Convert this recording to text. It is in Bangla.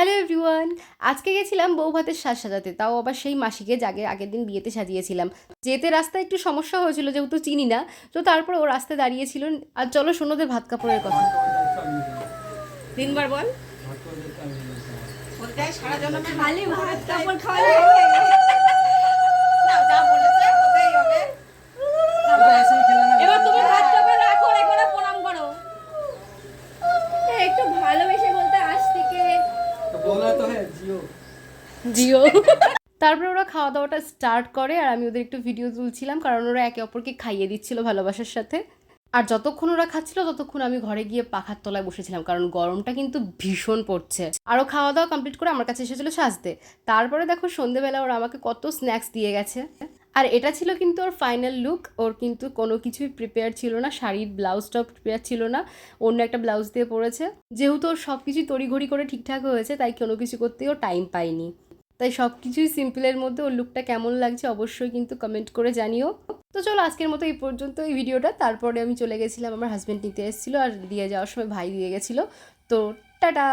হ্যালো এভরিওয়ান, আজকে গেছিলাম বউ ভাতের সাজ সাজাতে, তাও আবার সেই মাসিকে যাকে আগের দিন বিয়েতে সাজিয়েছিলাম। যেতে রাস্তায় একটু সমস্যা হয়েছিল যেহেতু চিনি না, তো তারপর ও রাস্তায় দাঁড়িয়েছিল। আর চলো শোনোদের ভাত কাপড়ের কথা। তিনবার বল। সারা জন্মে খালি ভাত কাপড় খাওয়া। এবার তুমি ভাত কাপড় রাখো, রেখে প্রণাম করো। একটু ভালোবেসে বলতে আজ থেকে জিও। তারপরে ওরা খাওয়া দাওয়াটা স্টার্ট করে আর আমি ওদের একটু ভিডিও তুলছিলাম, কারণ ওরা একে অপরকে খাইয়ে দিচ্ছিল ভালোবাসার সাথে। আর যতক্ষণ ওরা খাচ্ছিল ততক্ষণ আমি ঘরে গিয়ে পাখার তলায় বসেছিলাম, কারণ গরমটা কিন্তু ভীষণ পড়ছে। আরও খাওয়া দাওয়া কমপ্লিট করে আমার কাছে এসেছিলো সাজতে। তারপরে দেখো সন্ধেবেলা ওরা আমাকে কত স্ন্যাক্স দিয়ে গেছে। আর এটা ছিল কিন্তু ওর ফাইনাল লুক। ওর কিন্তু কোনো কিছুই প্রিপেয়ার ছিল না, শাড়ির ব্লাউজটাও প্রিপেয়ার ছিল না, অন্য একটা ব্লাউজ দিয়ে পরেছে। যেহেতু ওর সব কিছুই তড়িঘড়ি করে ঠিকঠাক হয়েছে, তাই কোনো কিছু করতেও টাইম পাইনি। তাই সব কিছুই সিম্পলের মধ্যে ওর লুকটা কেমন লাগছে অবশ্যই কিন্তু কমেন্ট করে জানিও। তো চলো আজকের মতো এই পর্যন্ত এই ভিডিওটা। তারপরে আমি চলে গেছিলাম, আমার হাজব্যান্ড নিতে এসেছিলো আর দিয়ে যাওয়ার সময় ভাই দিয়ে গেছিলো। তো টাটা।